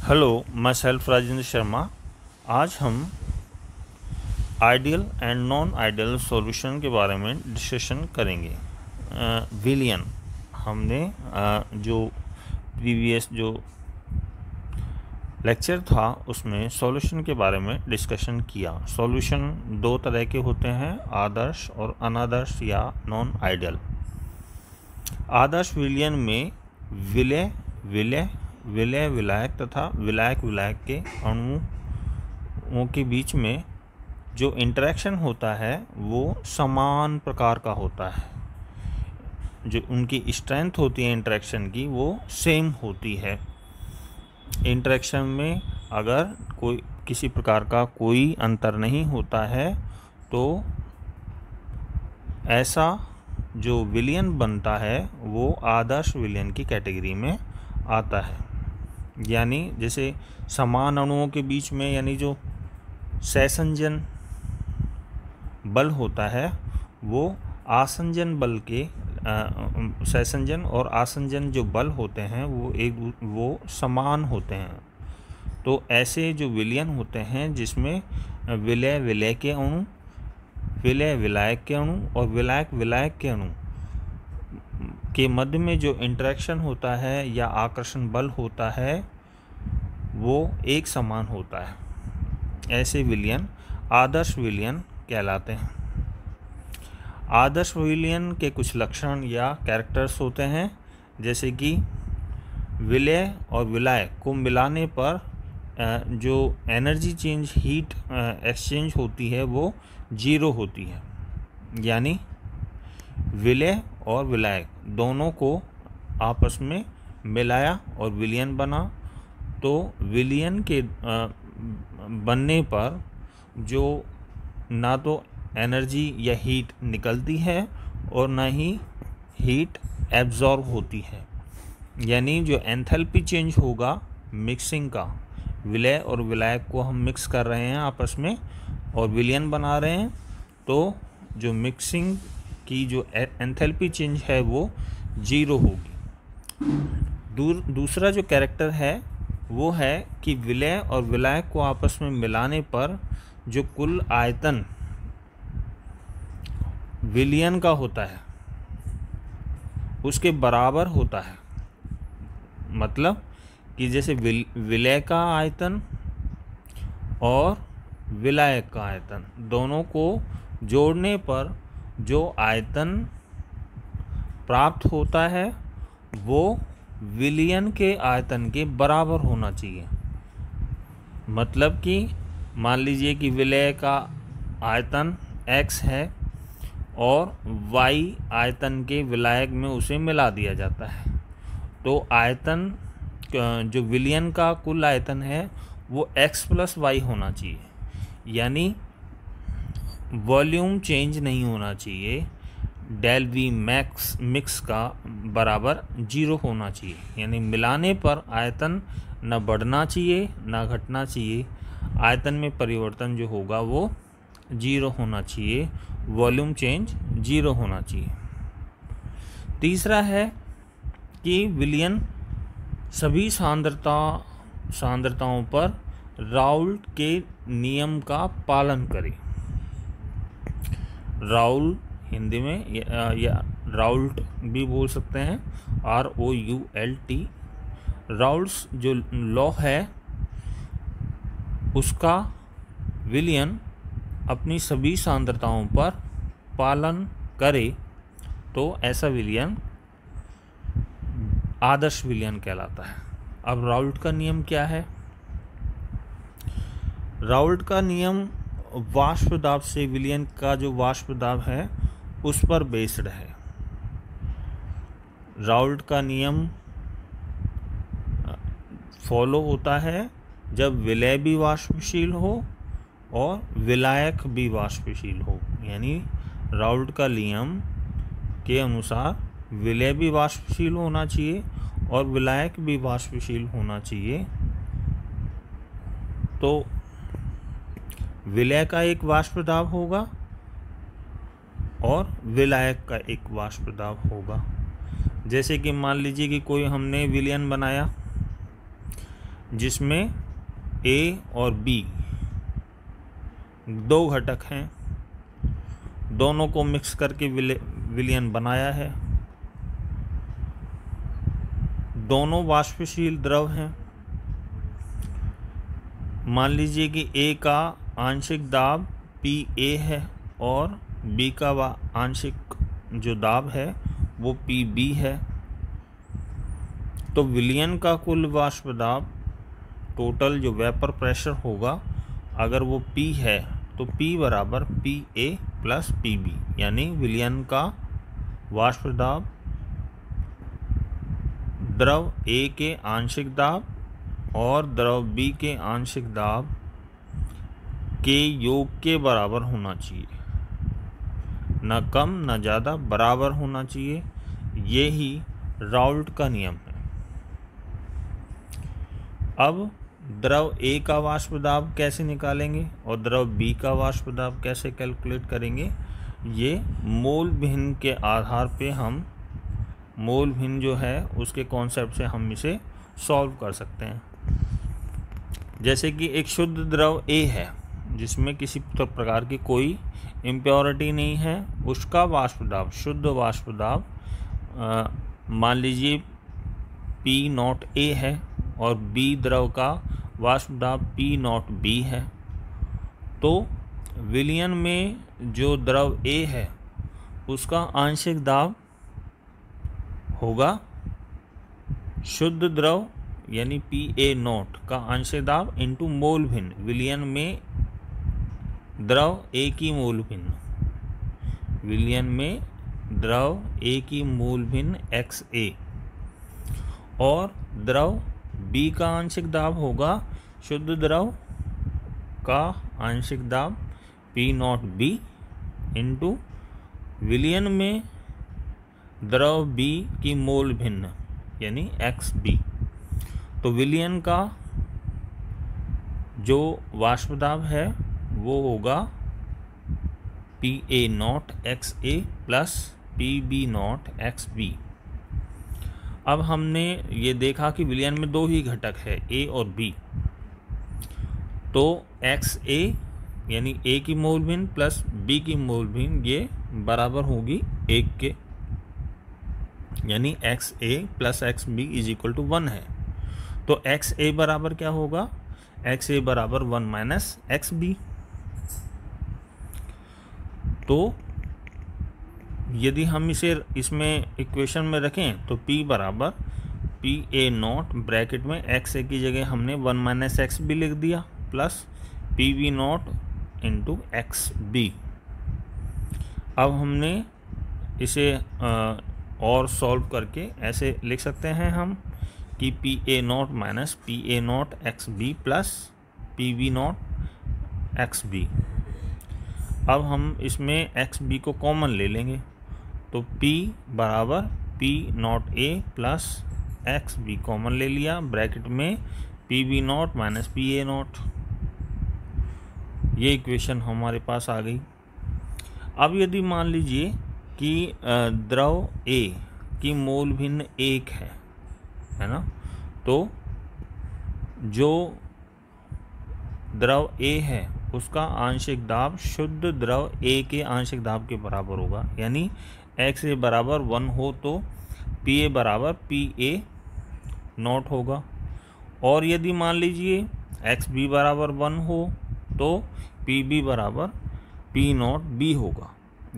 Hello, मैं self Rajendra Sharma. आज हम ideal and non ideal solution के बारे में डिस्कशन करेंगे। विलियन हमने जो प्रीवियस जो लेक्चर था उसमें सॉल्यूशन के बारे में डिस्कशन किया। सॉल्यूशन दो तरह के होते हैं, आदर्श और अनादर्श या नॉन आइडियल। आदर्श विलियन में विलय विलय विलायक तथा विलायक विलायक के अणुओं के बीच में जो इंटरेक्शन होता है वो समान प्रकार का होता है। जो उनकी स्ट्रेंथ होती है इंटरेक्शन की वो सेम होती है। इंटरेक्शन में अगर कोई किसी प्रकार का कोई अंतर नहीं होता है तो ऐसा जो विलियन बनता है वो आदर्श विलियन की कैटेगरी में आता है। यानी जैसे समान अणुओं के बीच में यानी जो सहसंजन बल होता है वो आसंजन बल के सहसंजन और आसंजन जो बल होते हैं वो समान होते हैं। तो ऐसे जो विलियन होते हैं जिसमें विलय विलय के अणु, विलय विलायक के अणु और विलायक विलायक के अणु के मध्य में जो इंटरेक्शन होता है या आकर्षण बल होता है वो एक समान होता है, ऐसे विलियन आदर्श विलियन कहलाते हैं। आदर्श विलियन के कुछ लक्षण या कैरेक्टर्स होते हैं, जैसे कि विलय और विलायक को मिलाने पर जो एनर्जी चेंज हीट एक्सचेंज होती है वो जीरो होती है। यानी विलय और विलायक दोनों को आपस में मिलाया और विलियन बना तो विलियन के बनने पर जो ना तो एनर्जी या हीट निकलती है और ना ही हीट एब्जॉर्ब होती है। यानी जो एंथैल्पी चेंज होगा मिक्सिंग का, विलय और विलायक को हम मिक्स कर रहे हैं आपस में और विलियन बना रहे हैं, तो जो मिक्सिंग की जो एंथैल्पी चेंज है वो जीरो होगी। दूसरा जो कैरेक्टर है वो है कि विलय और विलायक को आपस में मिलाने पर जो कुल आयतन विलियन का होता है उसके बराबर होता है। मतलब कि जैसे विलय का आयतन और विलायक का आयतन दोनों को जोड़ने पर जो आयतन प्राप्त होता है वो विलियन के आयतन के बराबर होना चाहिए। मतलब कि मान लीजिए कि विलय का आयतन x है और y आयतन के विलायक में उसे मिला दिया जाता है, तो आयतन जो विलियन का कुल आयतन है वो x + y होना चाहिए। यानी वॉल्यूम चेंज नहीं होना चाहिए, डेल वी मैक्स मिक्स का बराबर जीरो होना चाहिए। यानी मिलाने पर आयतन न बढ़ना चाहिए न घटना चाहिए, आयतन में परिवर्तन जो होगा वो जीरो होना चाहिए, वॉल्यूम चेंज जीरो होना चाहिए। तीसरा है कि विलियन सभी सांद्रताओं पर राउल्ट के नियम का पालन करे। राउल हिंदी में या राउल्ट भी बोल सकते हैं, ROULT। राउल्ट्स जो लॉ है उसका विलियन अपनी सभी सांद्रताओं पर पालन करे तो ऐसा विलियन आदर्श विलियन कहलाता है। अब राउल्ट का नियम क्या है? राउल्ट का नियम वाष्प दाब से विलियन का जो वाष्प दाब है उस पर बेस्ड है। राउल्ट का नियम फॉलो होता है जब विलय भी वाष्पशील हो और विलायक भी वाष्पशील हो। यानी राउल्ट का नियम के अनुसार विलय भी वाष्पशील होना चाहिए और विलायक भी वाष्पशील होना चाहिए। तो विलय का एक वाष्प दाब होगा और विलायक का एक वाष्प दाब होगा। जैसे कि मान लीजिए कि कोई हमने विलियन बनाया, जिसमें ए और बी दो घटक हैं, दोनों को मिक्स करके विलयन बनाया है। दोनों वाष्पशील द्रव हैं। मान लीजिए कि ए का आंशिक दाब PA है और बी का आंशिक जो दाब है वो PB है। तो विलयन का कुल वाष्प दाब, टोटल जो वेपर प्रेशर होगा, अगर वो P है तो P बराबर PA प्लस PB, यानी विलयन का वाष्प दाब द्रव A के आंशिक दाब और द्रव B के आंशिक दाब के योग के बराबर होना चाहिए, न कम न ज़्यादा, बराबर होना चाहिए। ये ही राउल्ट का नियम है। अब द्रव A का वाष्प दाब कैसे निकालेंगे और द्रव B का वाष्प दाब कैसे कैलकुलेट करेंगे, ये मोल भिन्न के आधार पे हम मोल भिन्न जो है उसके कॉन्सेप्ट से हम इसे सॉल्व कर सकते हैं। जैसे कि एक शुद्ध द्रव A है जिसमें किसी प्रकार की कोई इम्प्योरिटी नहीं है, उसका वाष्प दाब, शुद्ध वाष्प दाब मान लीजिए P0A है और B द्रव का वाष्प दाब P0B है। तो विलयन में जो द्रव A है उसका आंशिक दाब होगा शुद्ध द्रव यानी PA0 का आंशिक दाब इंटू मोल भिन्न, विलयन में द्रव A की मोल भिन्न, विलयन में द्रव A की मोल भिन्न XA, और द्रव B का आंशिक दाब होगा शुद्ध द्रव का आंशिक दाब P0B इंटू विलयन में द्रव B की मोल भिन्न यानी XB। तो विलयन का जो वाष्प दाब है वो होगा PA0 XA plus PB0 XB। अब हमने ये देखा कि विलयन में दो ही घटक है, A और B। तो XA यानी A की मोल भिन्न प्लस B की मोल भिन्न ये बराबर होगी 1 के, यानी XA plus XB is equal to 1 है। तो XA बराबर क्या होगा, XA बराबर 1 माइनस XB। तो यदि हम इसे इसमें इक्वेशन में रखें तो P बराबर PA0 ब्रैकेट में XA की जगह हमने 1 माइनस XB लिख दिया प्लस PB0 इंटू XB। अब हमने इसे और सॉल्व करके ऐसे लिख सकते हैं हम कि PA0 minus PA0 XB plus PB0 XB। अब हम इसमें XB को कॉमन ले लेंगे तो P बराबर P0A प्लस XB कॉमन ले लिया, ब्रैकेट में PB0 माइनस PA0। ये इक्वेशन हमारे पास आ गई। अब यदि मान लीजिए कि द्रव A की मोल भिन्न 1 है ना, तो जो द्रव A है उसका आंशिक दाब शुद्ध द्रव A के आंशिक दाब के बराबर होगा, यानी XA बराबर 1 हो तो PA बराबर PA0 होगा। और यदि मान लीजिए XB बराबर 1 हो तो PB बराबर P0B होगा।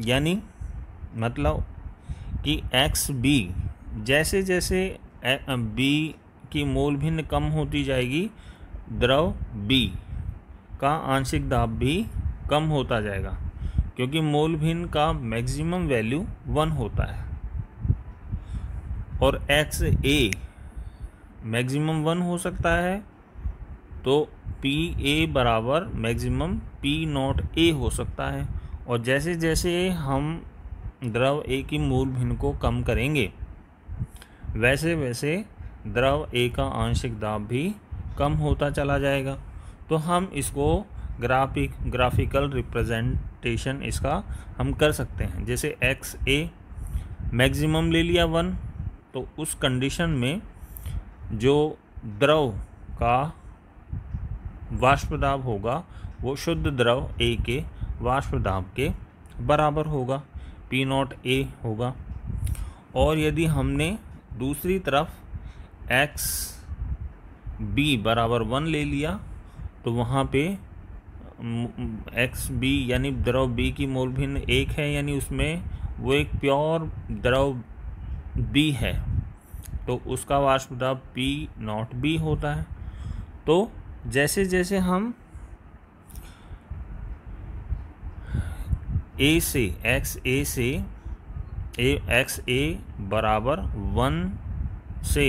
यानी मतलब कि XB जैसे जैसे B की मोल भिन्न कम होती जाएगी, द्रव B का आंशिक दाब भी कम होता जाएगा, क्योंकि मोल भिन्न का मैक्सिमम वैल्यू 1 होता है और XA मैक्सिमम 1 हो सकता है, तो PA बराबर मैक्सिमम P0A हो सकता है। और जैसे जैसे हम द्रव A की मोल भिन्न को कम करेंगे वैसे वैसे द्रव A का आंशिक दाब भी कम होता चला जाएगा। तो हम इसको ग्राफिकल रिप्रेजेंटेशन इसका हम कर सकते हैं। जैसे XA मैक्सिमम ले लिया 1, तो उस कंडीशन में जो द्रव का वाष्प दाब होगा वो शुद्ध द्रव A के वाष्प दाब के बराबर होगा, P0A होगा। और यदि हमने दूसरी तरफ XB बराबर 1 ले लिया तो वहाँ पे XB यानी द्रव B की मोल भिन्न 1 है, यानी उसमें वो एक प्योर द्रव B है, तो उसका वाष्प दाब P0B होता है। तो जैसे जैसे हम A से XA बराबर 1 से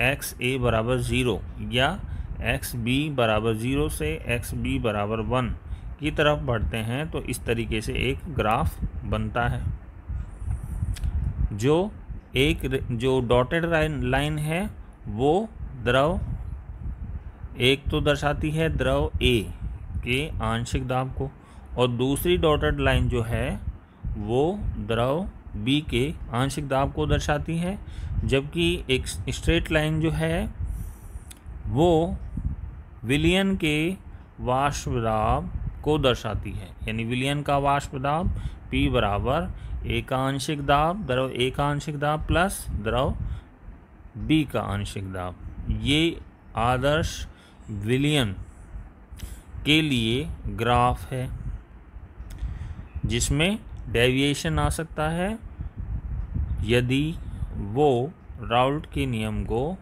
XA बराबर 0 या XB बराबर 0 से XB बराबर 1 की तरफ बढ़ते हैं तो इस तरीके से एक ग्राफ बनता है। जो डॉटेड लाइन है वो द्रव एक तो दर्शाती है द्रव A के आंशिक दाब को, और दूसरी डॉटेड लाइन जो है वो द्रव B के आंशिक दाब को दर्शाती है, जबकि एक स्ट्रेट लाइन जो है वो विलयन के वाष्प दाब को दर्शाती है, यानी विलयन का वाष्प दाब P बराबर A का आंशिक दाब द्रव A का आंशिक दाब प्लस द्रव B का आंशिक दाब। ये आदर्श विलयन के लिए ग्राफ है जिसमें डेविएशन आ सकता है यदि वो राउल्ट के नियम को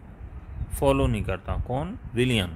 फॉलो नहीं करता। कौन? विलयन।